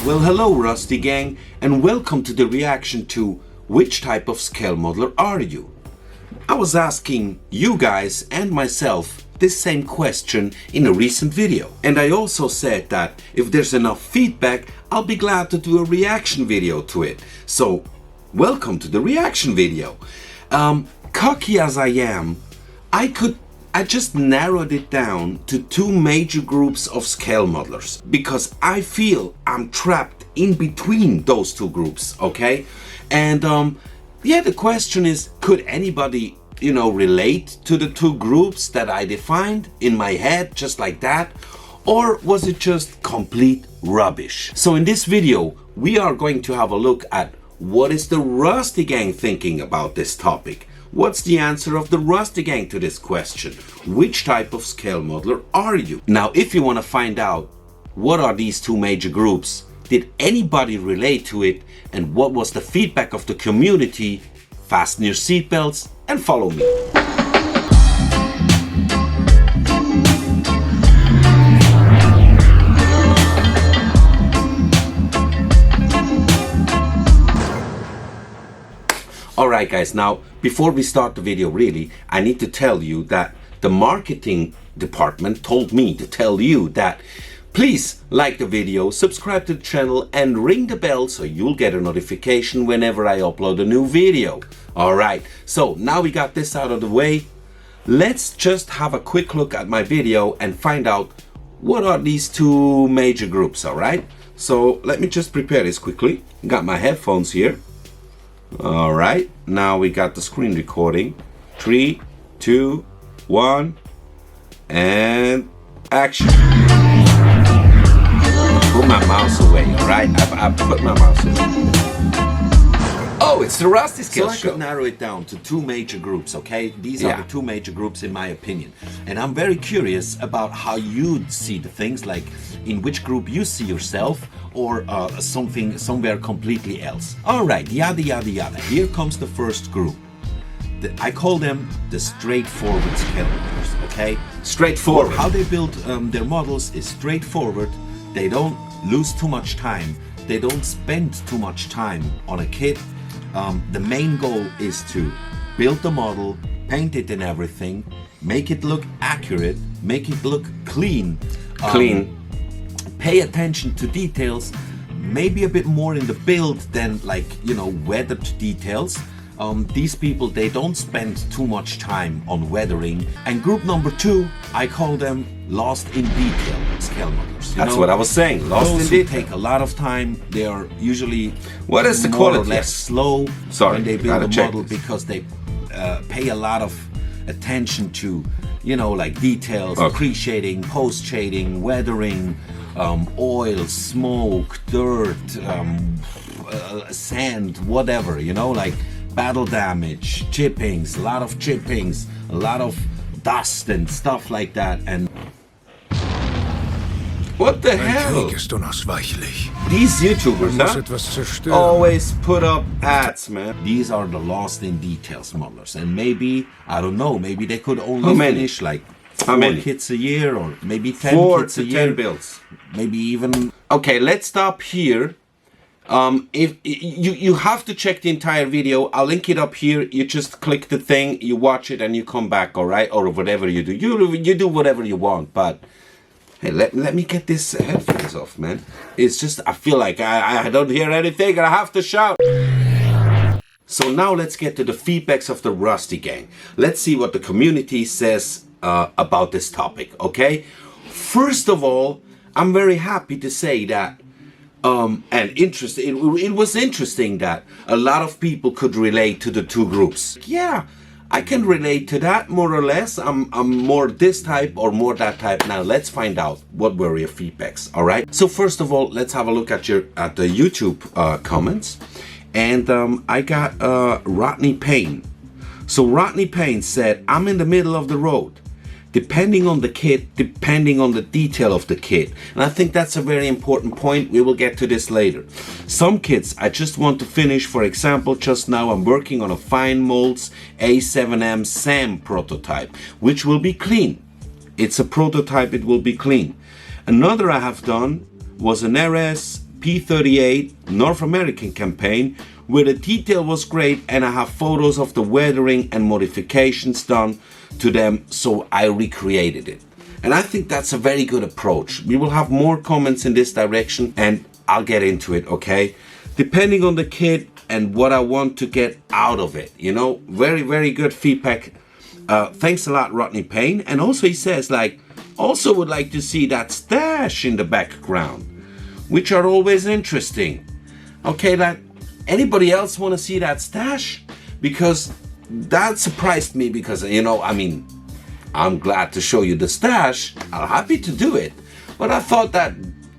Well, hello Rusty Gang, and welcome to the reaction to which type of scale modeler are you? I was asking you guys and myself this same question in a recent video, and I also said that if there's enough feedback, I'll be glad to do a reaction video to it. So, welcome to the reaction video. Cocky as I am, I just narrowed it down to two major groups of scale modelers because I feel I'm trapped in between those two groups, okay? And yeah, the question is, could anybody, relate to the two groups that I defined in my head just like that? Or was it just complete rubbish? So in this video, we are going to have a look at what is the Rusty Gang thinking about this topic. What's the answer of the Rusty Gang to this question? Which type of scale modeler are you? Now, if you want to find out what are these two major groups, did anybody relate to it, and what was the feedback of the community, fasten your seatbelts and follow me. Alright guys, now before we start the video really, I need to tell you that the marketing department told me to tell you that please like the video, subscribe to the channel and ring the bell so you'll get a notification whenever I upload a new video. Alright, so now we got this out of the way, let's just have a quick look at my video and find out what are these two major groups, alright? So let me just prepare this quickly. Got my headphones here. Alright, now we got the screen recording. 3, 2, 1, and action. Put my mouse away, alright? I put my mouse away. Oh, it's the Rusty Skills Show. I could narrow it down to two major groups, okay? These are the two major groups in my opinion. And I'm very curious about how you see the things, like in which group you see yourself, or somewhere completely else. Alright, yada yada yada. Here comes the first group. I call them the straightforward scale modelers, okay? Straightforward. How they build their models is straightforward. They don't lose too much time. They don't spend too much time on a kit. The main goal is to build the model, paint it and everything, make it look accurate, make it look clean. Pay attention to details, maybe a bit more in the build than weathered details. These people, they don't spend too much time on weathering. And group number two, I call them lost in detail scale modelers. That's what I was saying, lost in detail. Take a lot of time. They are usually more or less slow when they build a model because they pay a lot of attention to details, pre-shading, post-shading, weathering, oil, smoke, dirt, sand, whatever, battle damage, chippings, a lot of dust and stuff like that. And what the hell? These YouTubers, always put up ads, man. These are the lost in details modelers, and maybe, I don't know, maybe they could only finish like 4 kits a year, or maybe 10 kits a year. 10 builds. Maybe even. Okay, let's stop here. If you have to check the entire video, I'll link it up here. You just click the thing, you watch it, and you come back, alright? Or whatever you do. You do whatever you want, but hey, let me get this headphones off, man. It's just, I feel like I don't hear anything and I have to shout. So now let's get to the feedbacks of the Rusty Gang. Let's see what the community says about this topic, okay? First of all, I'm very happy to say that it was interesting that a lot of people could relate to the two groups. Yeah, I can relate to that more or less. I'm more this type or more that type. Now let's find out what were your feedbacks, all right? So first of all, let's have a look at the YouTube comments. And I got Rodney Payne. So Rodney Payne said, I'm in the middle of the road. Depending on the kit, depending on the detail of the kit. And I think that's a very important point. We will get to this later. Some kits I just want to finish. For example, just now I'm working on a Fine Molds A7M SAM prototype, which will be clean. It's a prototype, it will be clean. Another I have done was an RS P38 North American campaign where the detail was great, and I have photos of the weathering and modifications done to them, so I recreated it. And I think that's a very good approach. We will have more comments in this direction and I'll get into it, okay? Depending on the kit and what I want to get out of it, you know? Very, very good feedback. Thanks a lot, Rodney Payne. And also he says, like, also would like to see that stash in the background, which are always interesting. Okay, like, anybody else want to see that stash? Because that surprised me because, you know, I mean, I'm glad to show you the stash. I'm happy to do it. But I thought that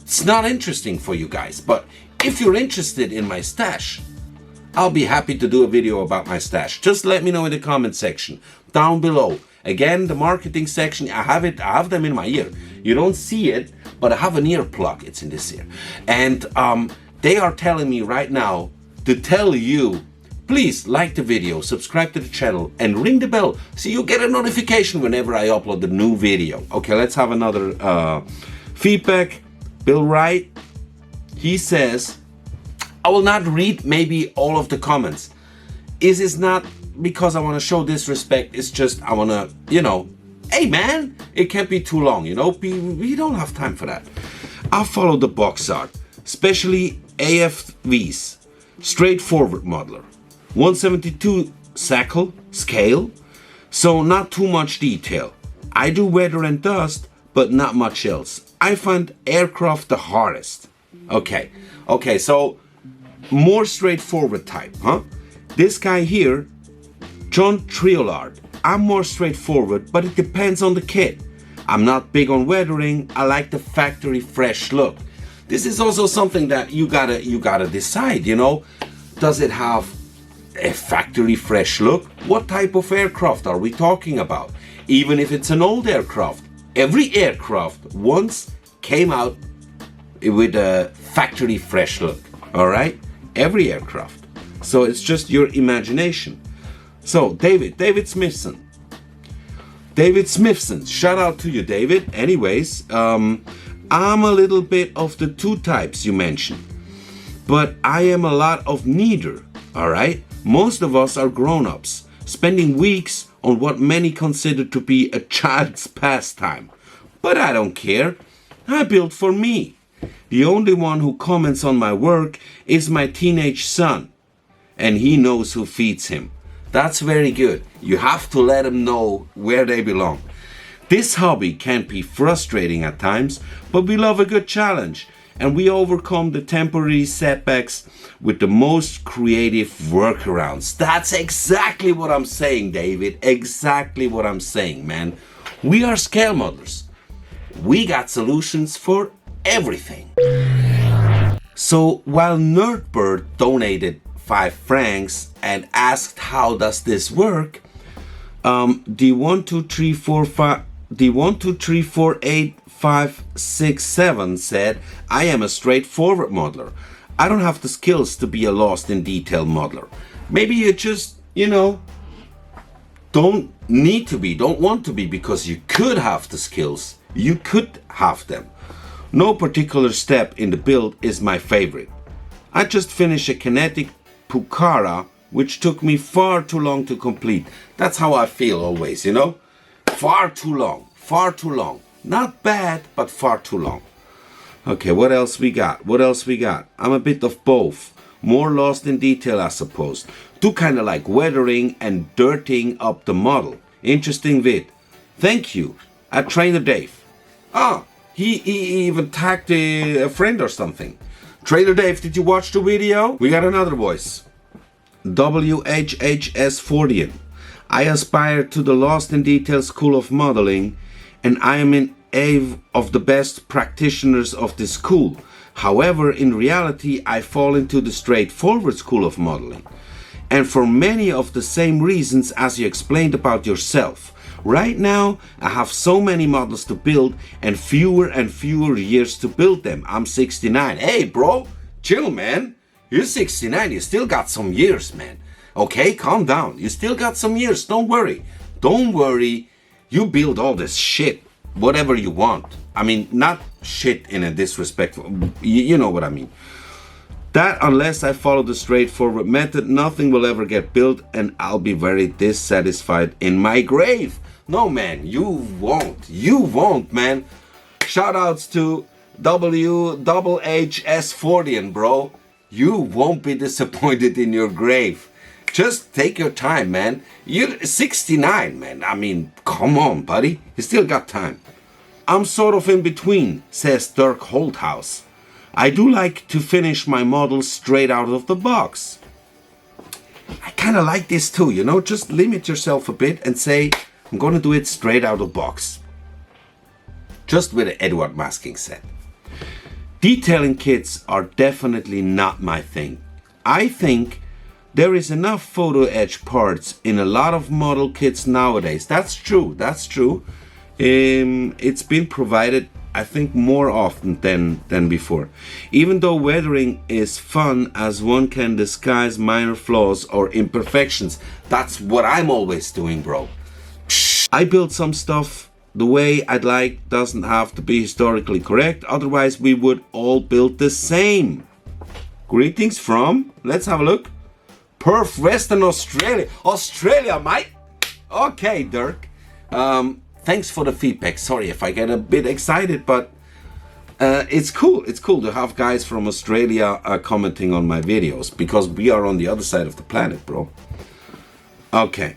it's not interesting for you guys. But if you're interested in my stash, I'll be happy to do a video about my stash. Just let me know in the comment section down below. Again, the marketing section, I have them in my ear. You don't see it, but I have an earplug. It's in this ear. And they are telling me right now to tell you, please like the video, subscribe to the channel, and ring the bell so you get a notification whenever I upload the new video. Okay, let's have another feedback. Bill Wright, he says, I will not read maybe all of the comments. It is not because I want to show disrespect, it's just I want to, you know, hey man, it can't be too long, you know, we don't have time for that. I'll follow the box art, especially AFV's straightforward modeler. 172 scale, so not too much detail. I do weather and dust, but not much else. I find aircraft the hardest. Okay, so more straightforward type, huh? This guy here, John Triolard, I'm more straightforward, but it depends on the kit. I'm not big on weathering, I like the factory fresh look. This is also something that you gotta decide, you know? Does it have a factory fresh look? What type of aircraft are we talking about? Even if it's an old aircraft, every aircraft once came out with a factory fresh look, all right? Every aircraft. So it's just your imagination. So David Smithson, shout out to you, David. Anyways, I'm a little bit of the two types you mentioned, but I am a lot of neither, all right? Most of us are grown-ups, spending weeks on what many consider to be a child's pastime. But I don't care. I build for me. The only one who comments on my work is my teenage son, and he knows who feeds him. That's very good. You have to let them know where they belong. This hobby can be frustrating at times, but we love a good challenge, and we overcome the temporary setbacks with the most creative workarounds. That's exactly what I'm saying, David. Exactly what I'm saying, man. We are scale modelers. We got solutions for everything. So while Nerdbird donated 5 francs and asked how does this work, D1234856 said, I am a straightforward modeler. I don't have the skills to be a lost in detail modeler. Maybe you just, you know, don't need to be, don't want to be, because you could have the skills. You could have them. No particular step in the build is my favorite. I just finished a kinetic Pucara, which took me far too long to complete. That's how I feel always, you know? Far too long, far too long. Not bad, but far too long. Okay, what else we got? I'm a bit of both. More lost in detail, I suppose. Do kind of like weathering and dirtying up the model. Interesting vid. Thank you. At Trainer Dave. Ah, he even tagged a friend or something. Trainer Dave, did you watch the video? We got another voice. WHHS40. I aspire to the Lost in Detail School of Modeling, and I am in awe of the best practitioners of this school. However, in reality, I fall into the straightforward school of modeling. And for many of the same reasons as you explained about yourself. Right now, I have so many models to build and fewer years to build them. I'm 69. Hey, bro, chill, man. You're 69. You still got some years, man. Okay, calm down. You still got some years. Don't worry. Don't worry. You build all this shit, whatever you want. I mean, not shit in a disrespectful, you know what I mean. That unless I follow the straightforward method, nothing will ever get built and I'll be very dissatisfied in my grave. No, man, you won't. You won't, man. Shoutouts to WHS40, bro. You won't be disappointed in your grave. Just take your time, man. You're 69, man. I mean, come on, buddy. You still got time. I'm sort of in between, says Dirk Holthaus. I do like to finish my models straight out of the box. I kind of like this too, you know, just limit yourself a bit and say, I'm going to do it straight out of the box. Just with an Edward masking set. Detailing kits are definitely not my thing. I think there is enough photo etch parts in a lot of model kits nowadays. That's true, that's true. It's been provided, I think, more often than before. Even though weathering is fun as one can disguise minor flaws or imperfections. That's what I'm always doing, bro. I build some stuff the way I'd like, doesn't have to be historically correct, otherwise we would all build the same. Greetings from, let's have a look, Perth, Western Australia. Australia, mate. Okay, Dirk. Thanks for the feedback. Sorry if I get a bit excited, but it's cool. It's cool to have guys from Australia commenting on my videos, because we are on the other side of the planet, bro. Okay.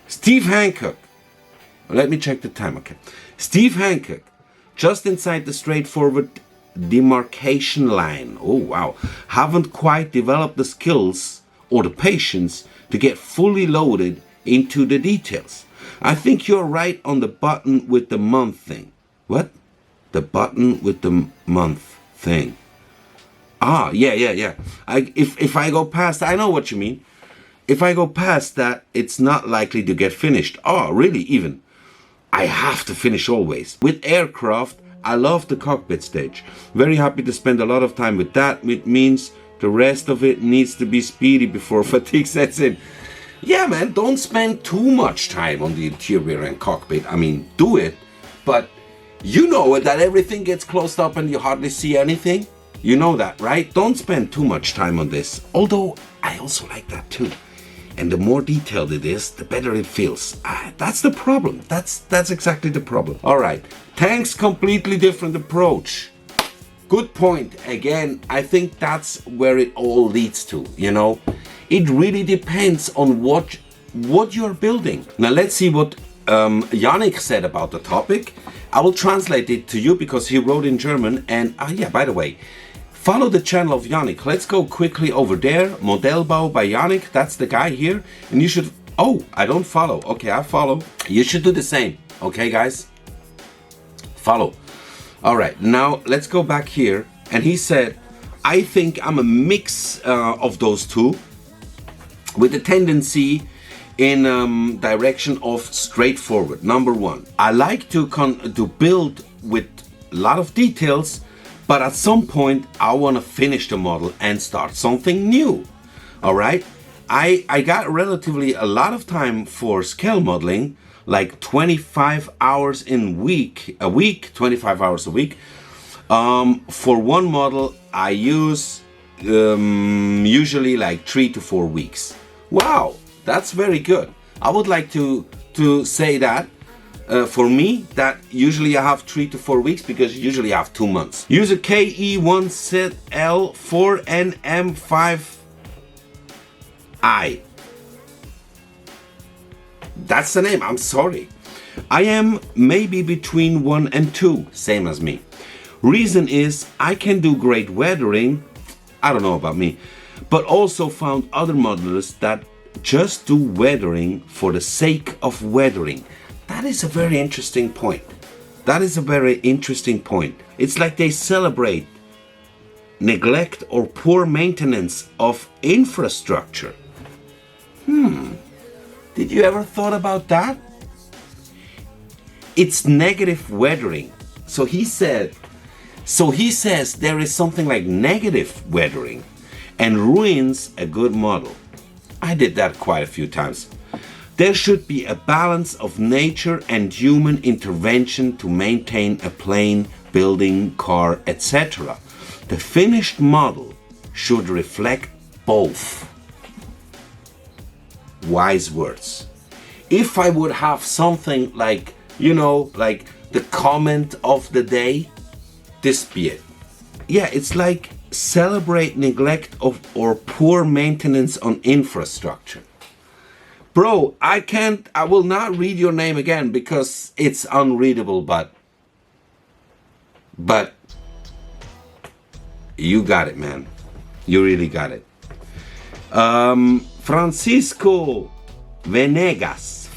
Steve Hancock. Let me check the time, okay. Steve Hancock, just inside the straightforward demarcation line. Oh, wow. Haven't quite developed the skills or the patience to get fully loaded into the details. I think you're right on the button with the month thing. What? The button with the month thing. Ah, yeah. If I go past, I know what you mean. If I go past that, it's not likely to get finished. Oh, really, even? I have to finish always. With aircraft, I love the cockpit stage. Very happy to spend a lot of time with that. It means the rest of it needs to be speedy before fatigue sets in. Yeah, man, don't spend too much time on the interior and cockpit. I mean, do it, but you know that everything gets closed up and you hardly see anything. You know that, right? Don't spend too much time on this. Although, I also like that too. And the more detailed it is, the better it feels. That's the problem. That's exactly the problem. All right, Tank's completely different approach. Good point. Again, I think that's where it all leads to, you know. It really depends on what you're building. Now let's see what Yannick said about the topic. I will translate it to you because he wrote in German. And yeah, by the way, follow the channel of Yannick. Let's go quickly over there. Modellbau by Yannick. That's the guy here. And you should... Oh, I don't follow. Okay, I follow. You should do the same. Okay, guys? Follow. All right, now let's go back here. And he said, I think I'm a mix of those two, with a tendency in direction of straightforward. Number one, I like to build with a lot of details, but at some point I want to finish the model and start something new. All right, I got relatively a lot of time for scale modeling, like 25 hours a week, 25 hours a week. For one model, I use usually like 3 to 4 weeks. Wow, that's very good. I would like to say that for me, that usually I have 3 to 4 weeks, because usually I have 2 months. Use a KE1ZL4NM5I. That's the name, I'm sorry. I am maybe between 1 and 2, same as me. Reason is I can do great weathering, I don't know about me, but also found other modelers that just do weathering for the sake of weathering. That is a very interesting point. That is a very interesting point. It's like they celebrate neglect or poor maintenance of infrastructure. Did you ever thought about that? It's negative weathering. So he says there is something like negative weathering and ruins a good model. I did that quite a few times. There should be a balance of nature and human intervention to maintain a plane, building, car, etc. The finished model should reflect both. Wise words. If I would have something like, you know, like the comment of the day, this be it. Yeah, it's like celebrate neglect of or poor maintenance on infrastructure. Bro, I will not read your name again because it's unreadable, but you got it, man. You really got it. Francisco Venegas.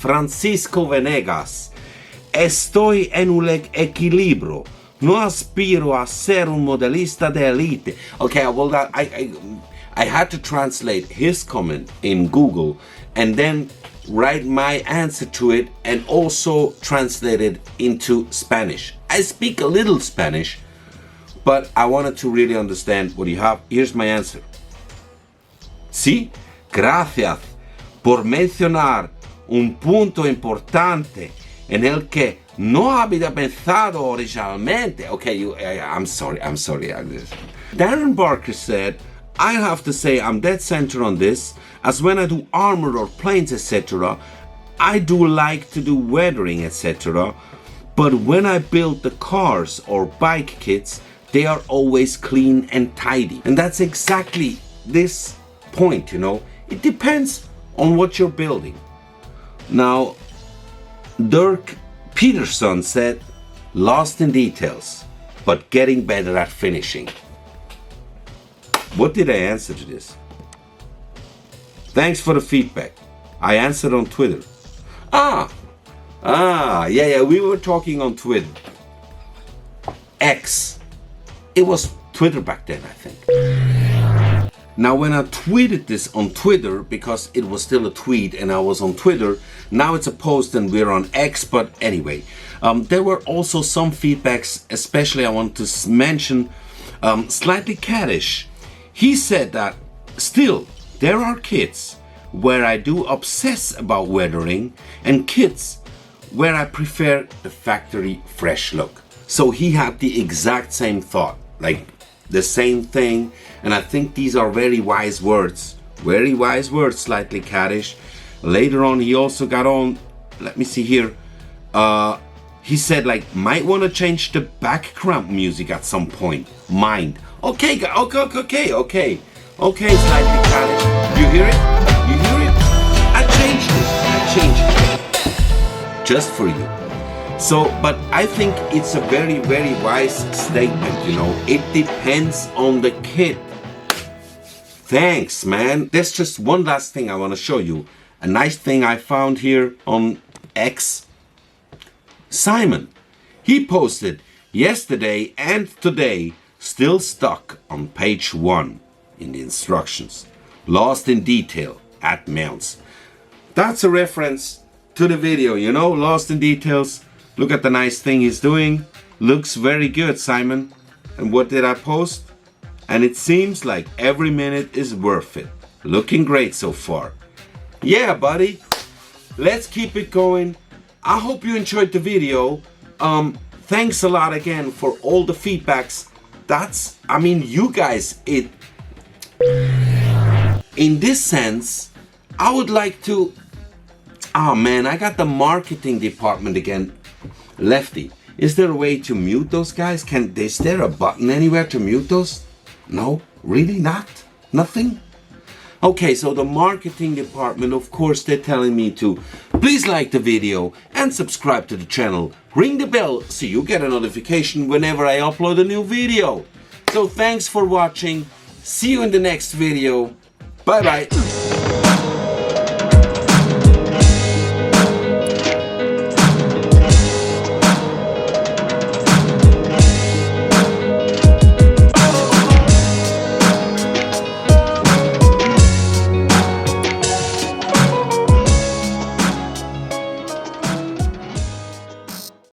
Estoy en un equilibrio. No aspiro a ser un modelista de elite. Okay, well, I had to translate his comment in Google and then write my answer to it and also translate it into Spanish. I speak a little Spanish, but I wanted to really understand what you have. Here's my answer. Sí, gracias por mencionar un punto importante en el que no había pensado originalmente. Okay, I'm sorry. Darren Barker said, I have to say I'm dead center on this, as when I do armor or planes, etc., I do like to do weathering, etc., but when I build the cars or bike kits, they are always clean and tidy. And that's exactly this point, you know. It depends on what you're building. Now, Dirk Peterson said, lost in details, but getting better at finishing. What did I answer to this? Thanks for the feedback. I answered on Twitter. Yeah, we were talking on Twitter. X. It was Twitter back then, I think. Now, when I tweeted this on Twitter, because it was still a tweet and I was on Twitter, now it's a post and we're on X, but anyway. There were also some feedbacks, especially I want to mention Slightly Caddish. He said that still there are kits where I do obsess about weathering and kits where I prefer the factory fresh look. So he had the exact same thought, like the same thing, and I think these are very wise words, Slightly Caddish. Later on he also got on, let me see here, he said like, might want to change the background music at some point, mind. Okay, Slightly Caddish, you hear it? I changed it, just for you. So, but I think it's a very, very wise statement, you know. It depends on the kit. Thanks, man. There's just one last thing I want to show you. A nice thing I found here on X. Simon, he posted yesterday and today, still stuck on page 1 in the instructions. Lost in detail at mounts. That's a reference to the video, you know, lost in details. Look at the nice thing he's doing. Looks very good, Simon. And what did I post? And it seems like every minute is worth it. Looking great so far. Yeah, buddy. Let's keep it going. I hope you enjoyed the video. Thanks a lot again for all the feedbacks. You guys, in this sense, I would like to, I got the marketing department again. Lefty, is there a way to mute those guys? Is there a button anywhere to mute those? No? Really not? Nothing? Okay, so the marketing department, of course, they're telling me to please like the video and subscribe to the channel. Ring the bell so you get a notification whenever I upload a new video. So thanks for watching. See you in the next video. Bye bye.